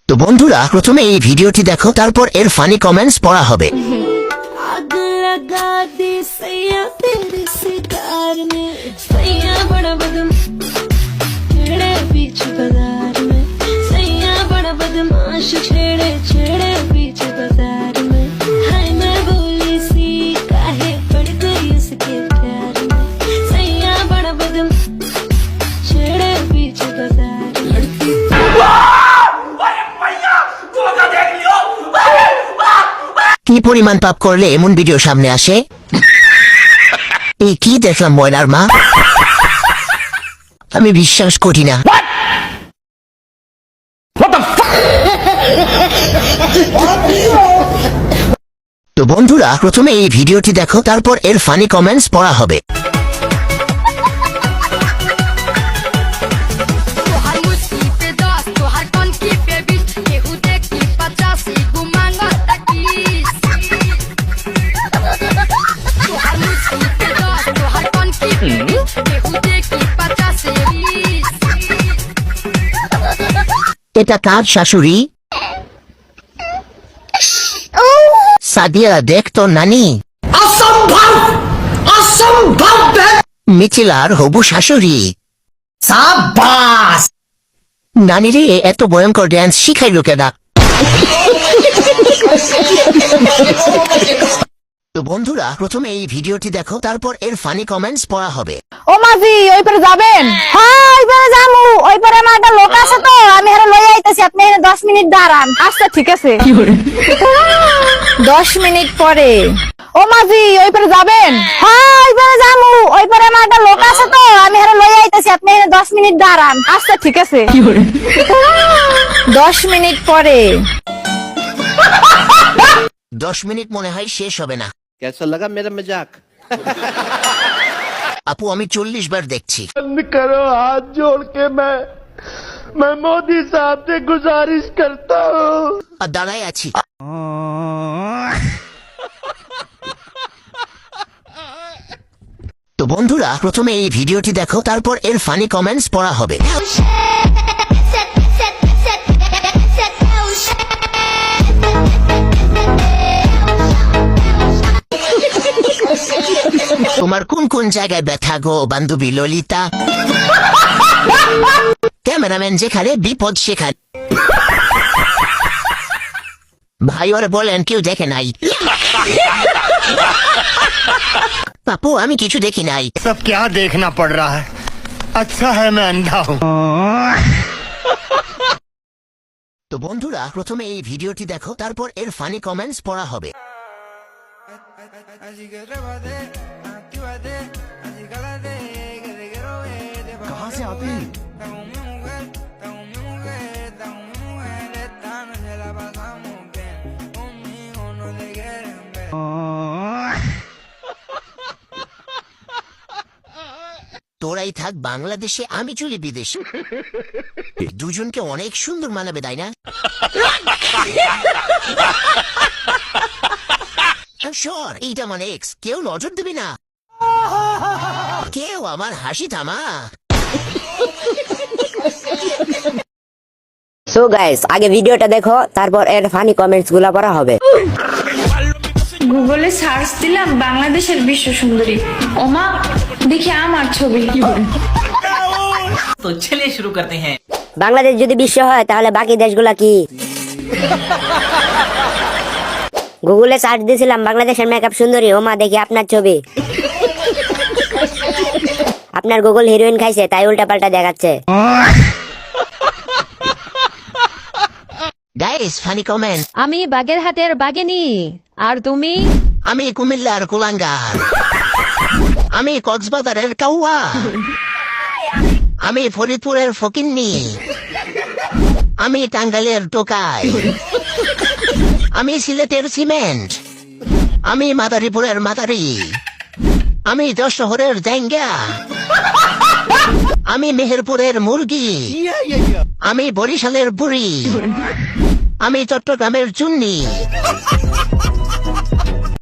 তো বন্ধুরা প্রথমে এই ভিডিওটি দেখো, তারপর এর ফানি কমেন্টস পড়া হবে। आग लगा दी सैया तेरे सितार ने, सैया बड़ा बदम छेड़े बीच बाजार में, सैया बड़ा बदमाश छेड़े छेड़े बीच बाजार में। हाय मैं बोली सी काहे पड़ गई उसके प्यार में, सैया बड़ा बदम छेड़े बीच बाजार में। কি পরিমাণ পাপ করলে এমন ভিডিও সামনে আসে? এই কি দেখলাম ময়নার মা, আমি বিশ্বাস করি না। তো বন্ধুরা প্রথমে এই ভিডিওটি দেখো, তারপর এর ফানি কমেন্টস পড়া হবে। এটা কার শাশুড়ি? সাদিয়া দেখ তো নানি, মিথিলার হবু শাশুড়ি। নানি রে, এত ভয়ঙ্কর ড্যান্স শিখাইল কেডা? তো বন্ধুরা প্রথমে এই ভিডিওটি দেখো, তারপর এর ফানি কমেন্টস পড়া হবে। ও মাঝি ওই পারে যাবেন? হ্যাঁ ওই পারে যামু, ওই পারে আমার একটা লোক আছে তো, আমি হেরে লই আইতাছি, আপনি এখানে 10 মিনিট দাঁড়ান। আচ্ছা ঠিক আছে। 10 মিনিট পরে। ও মাঝি ওই পারে যাবেন? হ্যাঁ ওই পারে যামু, ওই পারে আমার একটা লোক আছে তো, আমি হেরে লই আইতাছি, আপনি এখানে 10 মিনিট দাঁড়ান। আচ্ছা ঠিক আছে। 10 মিনিট পরে। 10 মিনিট মনে হয় শেষ হবে না। कैसा लगा मेरा मजाक? আপু আমি 40 বার দেখছি। बंद करो हाथ जोड़ के मैं मोदी साहब से गुजारिश करता हूँ। আর দাঁড়াই আছি। তো বন্ধুরা প্রথমে এই ভিডিওটি দেখো, তারপর এর ফানি কমেন্টস পড়া হবে। তোমার কোন কোন জায়গায় ব্যথা গো বান্ধবী ললিতা? ক্যামেরাম্যান যেখানে বিপদ সেখানে। ভাই ওরা বলেন কেউ দেখে নাই। পাপু আমি কিছু দেখি নাই। सब क्या देखना पड़ रहा है? अच्छा है मैं अंधा हूँ। তো বন্ধুরা প্রথমে এই ভিডিওটি দেখো, তারপর এর ফানি কমেন্টস পড়া হবে। कहाँ से आते हैं? তোরাই থাক বাংলাদেশে, আমি চলি বিদেশে। দুজনকে অনেক সুন্দর মানাবে তাই না? সর, এইটা মানে এক্স, কেউ নজর দেবে না, কেউ আমার হাসি থামা। সো গাইস আগে ভিডিওটা দেখো, তারপর এর ফানি কমেন্টস গুলা পড়া হবে। গুগলে সার্চ দিলাম বাংলাদেশের বিশ্ব সুন্দরী, ওমা দেখি আমার ছবি। तो चलिए शुरू करते हैं। বাংলাদেশ যদি বিশ্ব হয় তাহলে বাকি দেশগুলা কি? গুগলে সার্চ দিয়েছিলাম বাংলাদেশের মেকআপ সুন্দরী, ওমা দেখি আপনার ছবি। আপনার গুগল হিরোইন খাইছে তাই উল্টা পাল্টা দেখাচ্ছে। Guys funny comment. আমি বাগেরহাটের বাগেনি, আর তুমি? আমি কুমিল্লার কুলাঙ্গার, আমি কক্সবাজারের কাউয়া, আমি ফরিদপুরের ফকিন্নি, আমি টাঙ্গাইলের টোকাই, আমি সিলেটের সিমেন্ট, আমি মাদারীপুরের মাদারি, আমি যশোরের জাঙ্গা, আমি মেহেরপুরের মুরগি, আমি বরিশালের বুড়ি, আমি চট্টগ্রামের চুন্নি,